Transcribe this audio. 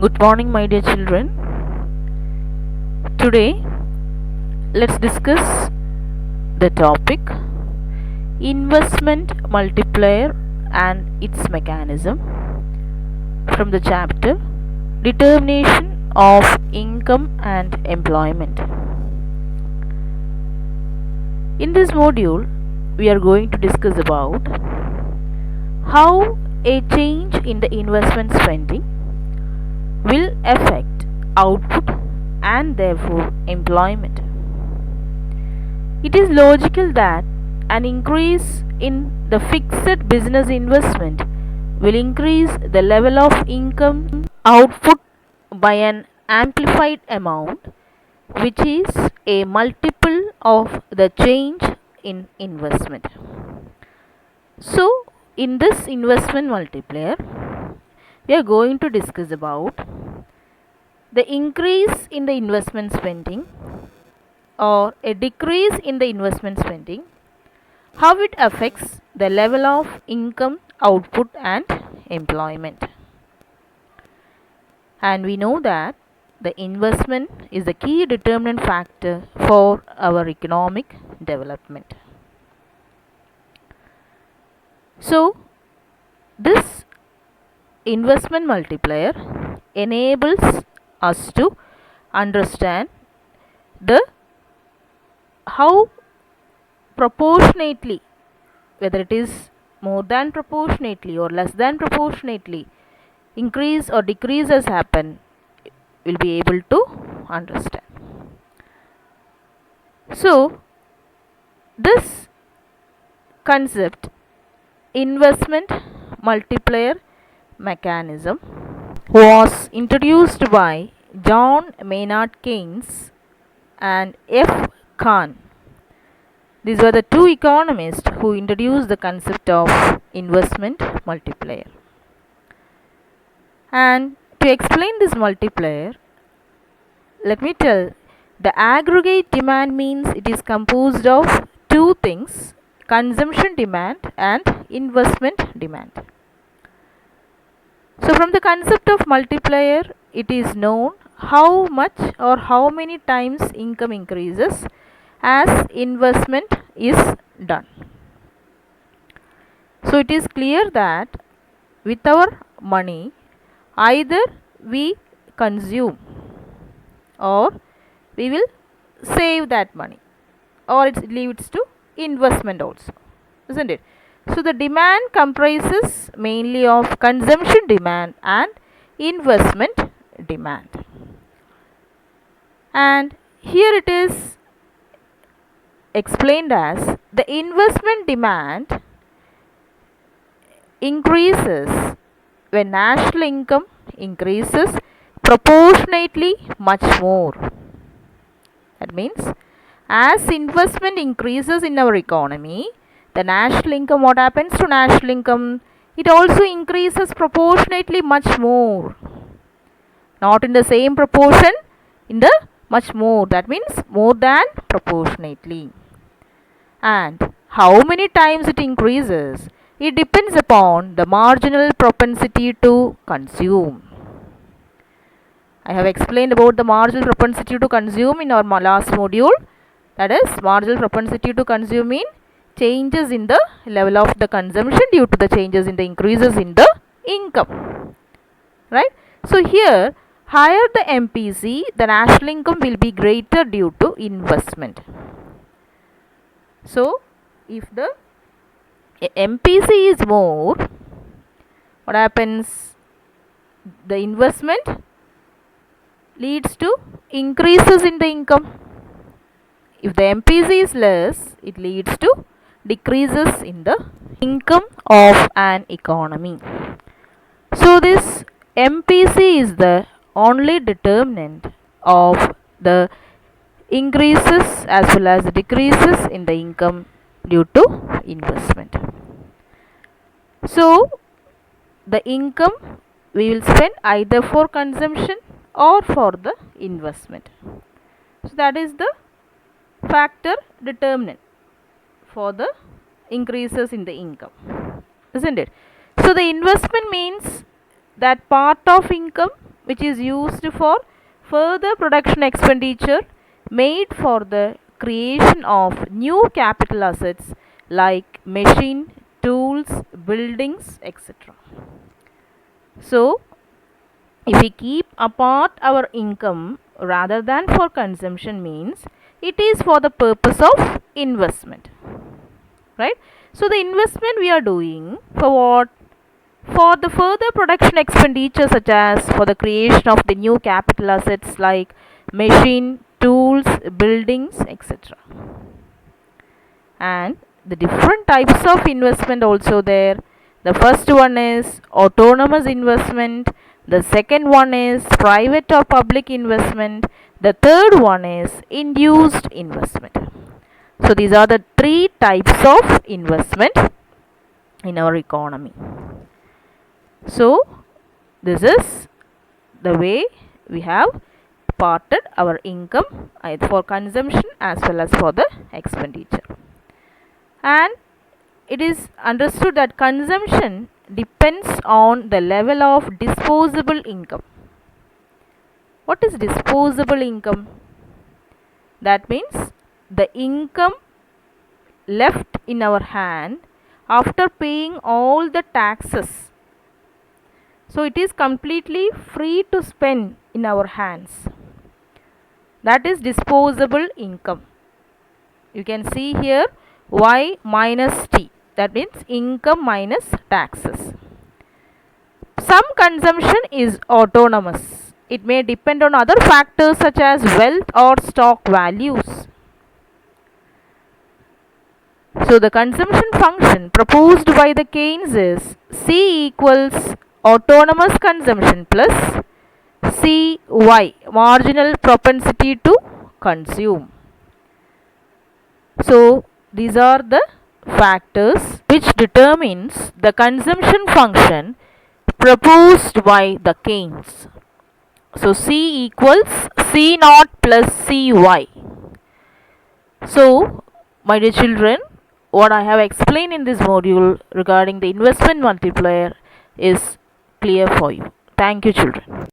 Good morning, my dear children. Today, let's discuss the topic investment multiplier and its mechanism from the chapter Determination of Income and Employment. In this module, we are going to discuss about how a change in the investment spending will affect output and therefore employment. It is logical that an increase in the fixed business investment will increase the level of income output by an amplified amount, which is a multiple of the change in investment. So, in this investment multiplier, we are going to discuss about the increase in the investment spending or a decrease in the investment spending, how it affects the level of income, output and employment. And we know that the investment is the key determinant factor for our economic development. So, this investment multiplier enables us to understand the how proportionately, whether it is more than proportionately or less than proportionately, increase or decrease has happened, will be able to understand. So, this concept, investment multiplier mechanism, was introduced by John Maynard Keynes and F. Kahn. These were the two economists who introduced the concept of investment multiplier. And to explain this multiplier, let me tell, the aggregate demand means it is composed of two things: consumption demand and investment demand. So from the concept of multiplier, it is known how much or how many times income increases as investment is done. So it is clear that with our money, either we consume or we will save that money, or it leads to investment also, isn't it? So the demand comprises mainly of consumption demand and investment demand. And here it is explained as the investment demand increases when national income increases proportionately much more. That means as investment increases in our economy, the national income, what happens to national income? It also increases proportionately much more. Not in the same proportion, in the much more. That means more than proportionately. And how many times it increases? It depends upon the marginal propensity to consume. I have explained about the marginal propensity to consume in our last module. That is, marginal propensity to consume means changes in the level of the consumption due to the changes in the increases in the income. Right? So here, higher the MPC, the national income will be greater due to investment. So, if the MPC is more, what happens? The investment leads to increases in the income. If the MPC is less, it leads to decreases in the income of an economy. So this MPC is the only determinant of the increases as well as decreases in the income due to investment. So the income we will spend either for consumption or for the investment. So that is the factor determinant for the increases in the income, isn't it? So the investment means that part of income which is used for further production expenditure made for the creation of new capital assets like machine, tools, buildings, etc. So, if we keep apart our income rather than for consumption means it is for the purpose of investment, right? So, the investment we are doing for what? For the further production expenditure such as for the creation of the new capital assets like machine, tools, buildings, etc. And the different types of investment also there. The first one is autonomous investment, the second one is private or public investment, the third one is induced investment. So these are the three types of investment in our economy. So this is the way we have parted our income for consumption as well as for the expenditure. And it is understood that consumption depends on the level of disposable income. What is disposable income? That means the income left in our hand after paying all the taxes. So it is completely free to spend in our hands. That is disposable income. You can see here Y minus T. That means income minus taxes. Some consumption is autonomous. It may depend on other factors such as wealth or stock values. So the consumption function proposed by the Keynes is C equals autonomous consumption plus CY, marginal propensity to consume. So these are the factors which determines the consumption function proposed by the Keynes. So C equals C naught plus CY. So my dear children, what I have explained in this module regarding the investment multiplier is clear for you. Thank you, children.